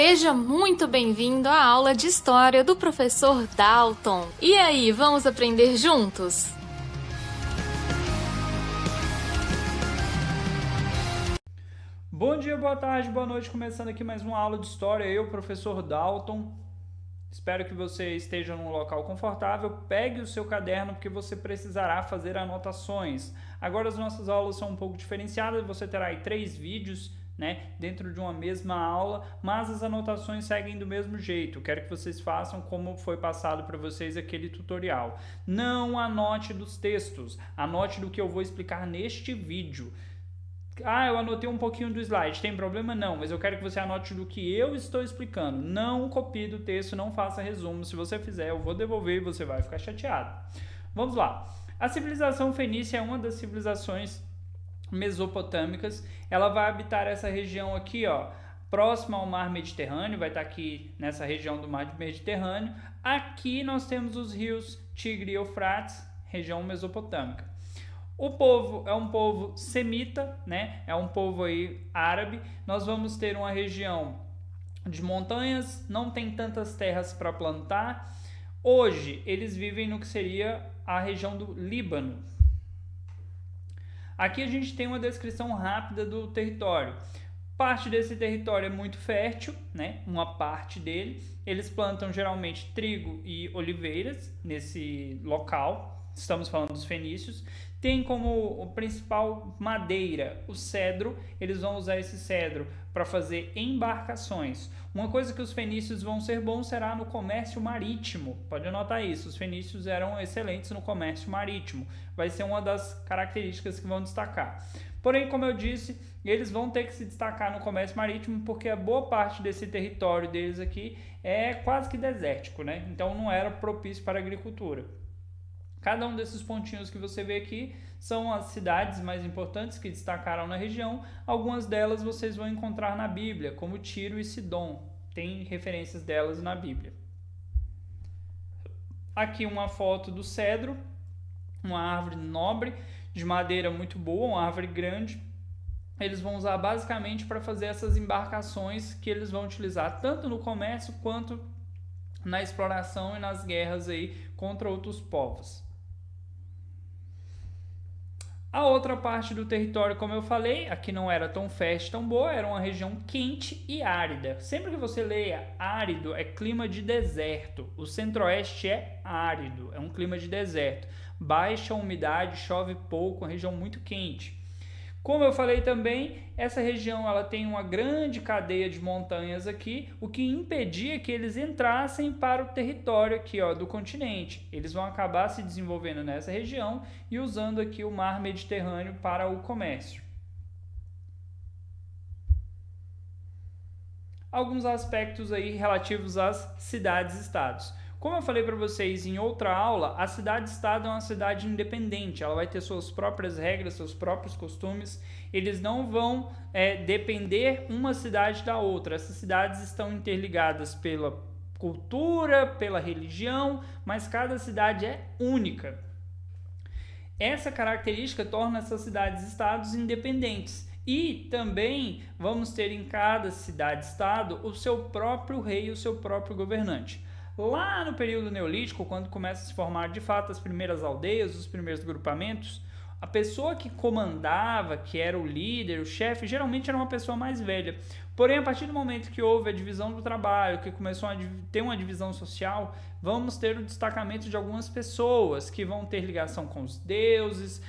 Seja muito bem-vindo à aula de História do professor Dalton. E aí, vamos aprender juntos? Bom dia, boa tarde, boa noite, começando aqui mais uma aula de História, eu, professor Dalton. Espero que você esteja num local confortável, pegue o seu caderno porque você precisará fazer anotações. Agora as nossas aulas são um pouco diferenciadas, você terá aí 3 vídeos, dentro de uma mesma aula, mas as anotações seguem do mesmo jeito. Quero que vocês façam como foi passado para vocês aquele tutorial. Não anote dos textos, anote do que eu vou explicar neste vídeo. Eu anotei um pouquinho do slide, tem problema? Não, mas eu quero que você anote do que eu estou explicando. Não copie do texto, não faça resumo. Se você fizer, eu vou devolver e você vai ficar chateado. Vamos lá. A civilização fenícia é uma das civilizações mesopotâmicas. Ela vai habitar essa região aqui, próxima ao mar Mediterrâneo, vai estar aqui nessa região do mar Mediterrâneo. Aqui nós temos os rios Tigre e Eufrates, região mesopotâmica. O povo é um povo semita, é um povo aí árabe. Nós vamos ter uma região de montanhas, não tem tantas terras para plantar. Hoje eles vivem no que seria a região do Líbano. Aqui a gente tem uma descrição rápida do território. Parte desse território é muito fértil, uma parte dele. Eles plantam geralmente trigo e oliveiras nesse local. Estamos falando dos fenícios. Tem como principal madeira o cedro. Eles vão usar esse cedro para fazer embarcações. Uma coisa que os fenícios vão ser bons será no comércio marítimo. Pode anotar isso, os fenícios eram excelentes no comércio marítimo. Vai ser uma das características que vão destacar. Porém, como eu disse, eles vão ter que se destacar no comércio marítimo porque a boa parte desse território deles aqui é quase que desértico, Então não era propício para a agricultura. Cada um desses pontinhos que você vê aqui são as cidades mais importantes que destacaram na região. Algumas delas vocês vão encontrar na Bíblia, como Tiro e Sidom. Tem referências delas na Bíblia. Aqui uma foto do cedro, uma árvore nobre, de madeira muito boa, uma árvore grande. Eles vão usar basicamente para fazer essas embarcações que eles vão utilizar tanto no comércio quanto na exploração e nas guerras aí contra outros povos. A outra parte do território, como eu falei, aqui não era tão fértil, tão boa, era uma região quente e árida. Sempre que você leia árido, é clima de deserto. O centro-oeste é árido, é um clima de deserto. Baixa umidade, chove pouco, uma região muito quente. Como eu falei também, essa região ela tem uma grande cadeia de montanhas aqui, o que impedia que eles entrassem para o território aqui, do continente. Eles vão acabar se desenvolvendo nessa região e usando aqui o mar Mediterrâneo para o comércio. Alguns aspectos aí relativos às cidades-estados. Como eu falei para vocês em outra aula, a cidade-estado é uma cidade independente, ela vai ter suas próprias regras, seus próprios costumes, eles não vão depender uma cidade da outra. Essas cidades estão interligadas pela cultura, pela religião, mas cada cidade é única. Essa característica torna essas cidades-estados independentes. E também vamos ter em cada cidade-estado o seu próprio rei e o seu próprio governante. Lá no período neolítico, quando começa a se formar de fato as primeiras aldeias, os primeiros agrupamentos, a pessoa que comandava, que era o líder, o chefe, geralmente era uma pessoa mais velha. Porém, a partir do momento que houve a divisão do trabalho, que começou a ter uma divisão social, vamos ter o destacamento de algumas pessoas que vão ter ligação com os deuses,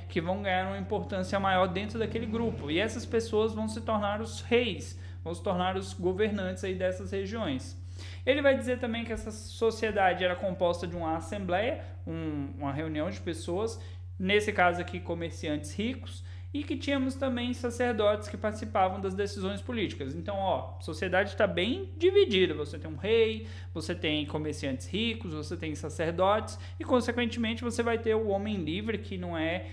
que vão ganhar uma importância maior dentro daquele grupo. E essas pessoas vão se tornar os reis, vão se tornar os governantes aí dessas regiões. Ele vai dizer também que essa sociedade era composta de uma assembleia, uma reunião de pessoas, nesse caso aqui comerciantes ricos, e que tínhamos também sacerdotes que participavam das decisões políticas. Então, a sociedade está bem dividida. Você tem um rei, você tem comerciantes ricos, você tem sacerdotes e, consequentemente, você vai ter o homem livre, que não é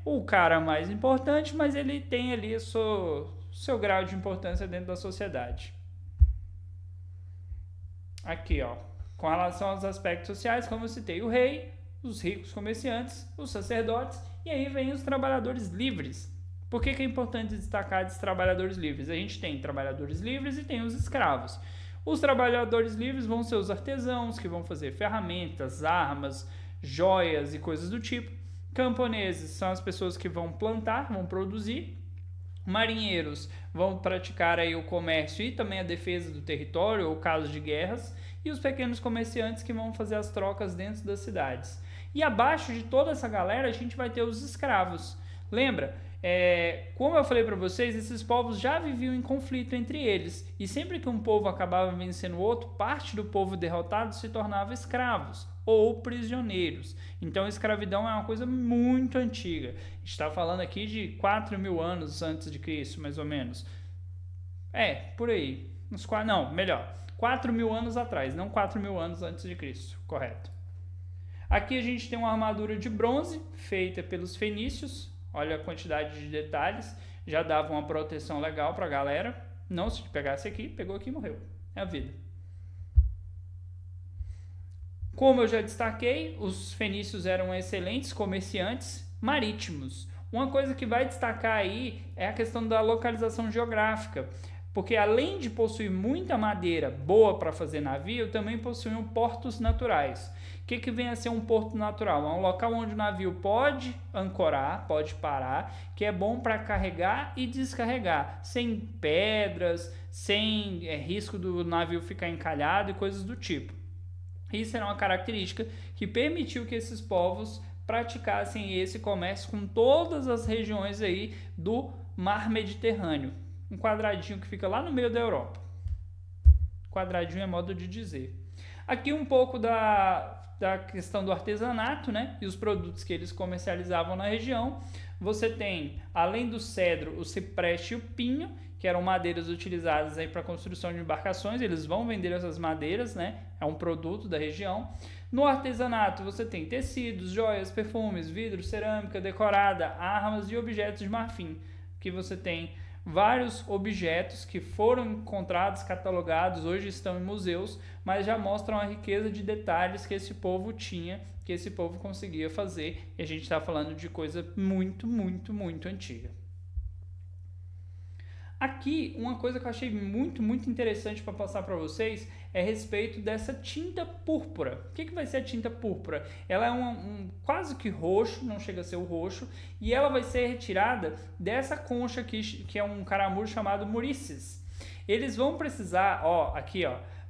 o cara mais importante, mas ele tem ali o seu grau de importância dentro da sociedade. Aqui, com relação aos aspectos sociais, como eu citei, o rei, os ricos comerciantes, os sacerdotes, e aí vem os trabalhadores livres. Por que é importante destacar esses trabalhadores livres? A gente tem trabalhadores livres e tem os escravos. Os trabalhadores livres vão ser os artesãos, que vão fazer ferramentas, armas, joias e coisas do tipo. Camponeses são as pessoas que vão plantar, vão produzir. Marinheiros vão praticar aí o comércio e também a defesa do território ou casos de guerras. E os pequenos comerciantes que vão fazer as trocas dentro das cidades. E abaixo de toda essa galera a gente vai ter os escravos. Lembra? Como eu falei para vocês, esses povos já viviam em conflito entre eles, e sempre que um povo acabava vencendo o outro, parte do povo derrotado se tornava escravos ou prisioneiros. Então a escravidão é uma coisa muito antiga. A gente está falando aqui de 4.000 anos antes de Cristo, mais ou menos. Por aí. 4.000 anos atrás, não 4.000 anos antes de Cristo, correto. Aqui a gente tem uma armadura de bronze feita pelos fenícios. Olha a quantidade de detalhes, já dava uma proteção legal para a galera. Não, se pegasse aqui, pegou aqui e morreu. É a vida. Como eu já destaquei, os fenícios eram excelentes comerciantes marítimos. Uma coisa que vai destacar aí é a questão da localização geográfica, porque além de possuir muita madeira boa para fazer navio, também possuíam portos naturais. O que vem a ser um porto natural? É um local onde o navio pode ancorar, pode parar, que é bom para carregar e descarregar, sem pedras, sem risco do navio ficar encalhado e coisas do tipo. Isso era uma característica que permitiu que esses povos praticassem esse comércio com todas as regiões aí do Mar Mediterrâneo. Um quadradinho que fica lá no meio da Europa. Quadradinho é modo de dizer. Aqui um pouco da questão do artesanato, né? E os produtos que eles comercializavam na região. Você tem, além do cedro, o cipreste e o pinho, que eram madeiras utilizadas aí para a construção de embarcações. Eles vão vender essas madeiras, né? É um produto da região. No artesanato, você tem tecidos, joias, perfumes, vidro, cerâmica decorada, armas e objetos de marfim, que você tem vários objetos que foram encontrados, catalogados, hoje estão em museus, mas já mostram a riqueza de detalhes que esse povo tinha, que esse povo conseguia fazer, e a gente está falando de coisa muito, muito, muito antiga. Aqui, uma coisa que eu achei muito, muito interessante para passar para vocês é a respeito dessa tinta púrpura. O que vai ser a tinta púrpura? Ela é quase que roxo, não chega a ser o roxo, e ela vai ser retirada dessa concha aqui, que é um caramujo chamado murices. Eles vão precisar,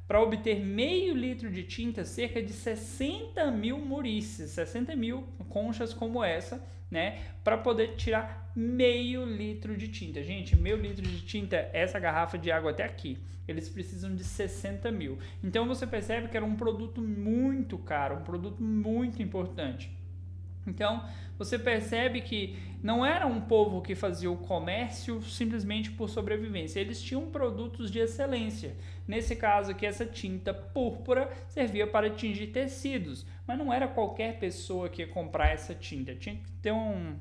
para obter meio litro de tinta, cerca de 60 mil murices, 60 mil conchas como essa, né, para poder tirar meio litro de tinta. Gente, meio litro de tinta, essa garrafa de água até aqui, eles precisam de 60 mil. Então você percebe que era um produto muito caro, um produto muito importante. Então você percebe que não era um povo que fazia o comércio simplesmente por sobrevivência, eles tinham produtos de excelência. Nesse caso aqui, essa tinta púrpura servia para tingir tecidos, mas não era qualquer pessoa que ia comprar essa tinta, tinha que ter um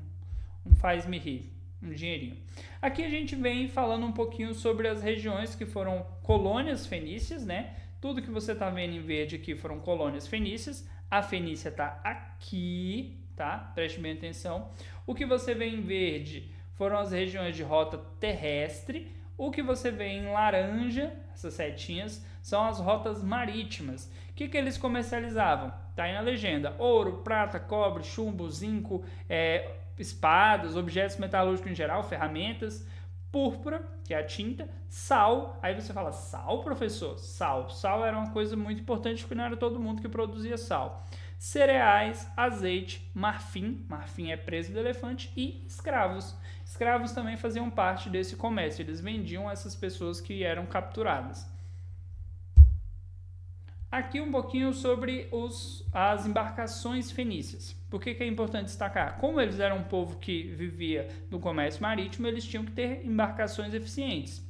faz-me rir, um dinheirinho. Aqui a gente vem falando um pouquinho sobre as regiões que foram colônias fenícias, né? Tudo que você está vendo em verde aqui foram colônias fenícias. A Fenícia está aqui, tá? Preste bem atenção. O que você vê em verde foram as regiões de rota terrestre. O que você vê em laranja, essas setinhas, são as rotas marítimas. O que eles comercializavam? Tá aí na legenda: ouro, prata, cobre, chumbo, zinco, espadas, objetos metalúrgicos em geral, ferramentas, púrpura, que é a tinta, sal. Aí você fala: sal, professor? Sal era uma coisa muito importante, porque não era todo mundo que produzia sal. Cereais, azeite, marfim é preso do elefante, e escravos. Escravos também faziam parte desse comércio, eles vendiam essas pessoas que eram capturadas. Aqui um pouquinho sobre as embarcações fenícias. Por que é importante destacar? Como eles eram um povo que vivia no comércio marítimo, eles tinham que ter embarcações eficientes.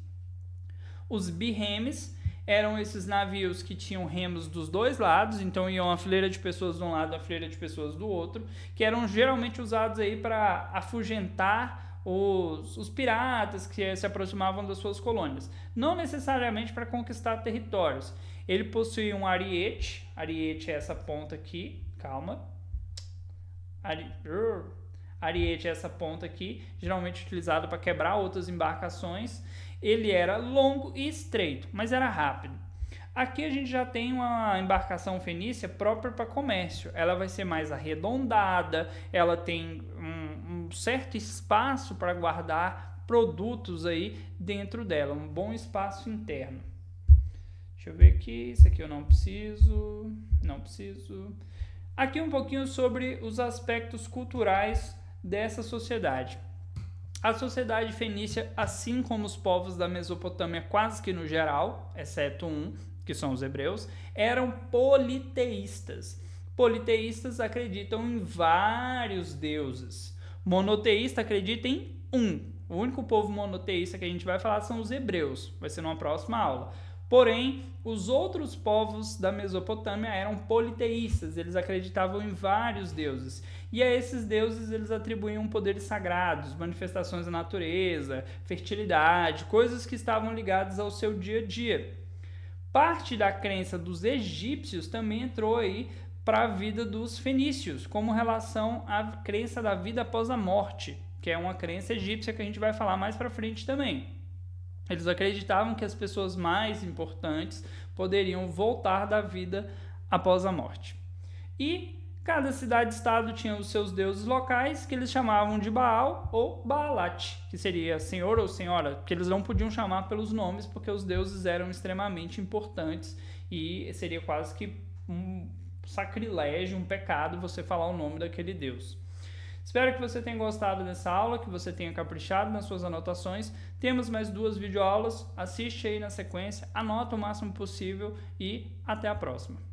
Os birremes eram esses navios que tinham remos dos dois lados, então iam a fileira de pessoas de um lado, a fileira de pessoas do outro, que eram geralmente usados aí para afugentar os piratas que se aproximavam das suas colônias. Não necessariamente para conquistar territórios. Ele possuía um ariete é essa ponta aqui, calma. Ariete é essa ponta aqui, geralmente utilizada para quebrar outras embarcações. Ele era longo e estreito, mas era rápido. Aqui a gente já tem uma embarcação fenícia própria para comércio. Ela vai ser mais arredondada, ela tem um certo espaço para guardar produtos aí dentro dela, um bom espaço interno. Deixa eu ver aqui, isso aqui eu não preciso. Aqui um pouquinho sobre os aspectos culturais dessa sociedade. A sociedade fenícia, assim como os povos da Mesopotâmia quase que no geral, exceto um, que são os hebreus, eram politeístas. Politeístas acreditam em vários deuses. Monoteísta acredita em um. O único povo monoteísta que a gente vai falar são os hebreus. Vai ser numa próxima aula. Porém, os outros povos da Mesopotâmia eram politeístas, eles acreditavam em vários deuses. E a esses deuses eles atribuíam poderes sagrados, manifestações da natureza, fertilidade, coisas que estavam ligadas ao seu dia a dia. Parte da crença dos egípcios também entrou aí para a vida dos fenícios, como relação à crença da vida após a morte, que é uma crença egípcia que a gente vai falar mais para frente também. Eles acreditavam que as pessoas mais importantes poderiam voltar da vida após a morte. E cada cidade-estado tinha os seus deuses locais, que eles chamavam de Baal ou Baalat, que seria senhor ou senhora, que eles não podiam chamar pelos nomes, porque os deuses eram extremamente importantes e seria quase que um sacrilégio, um pecado você falar o nome daquele deus. Espero que você tenha gostado dessa aula, que você tenha caprichado nas suas anotações. Temos mais 2 videoaulas, assiste aí na sequência, anota o máximo possível e até a próxima.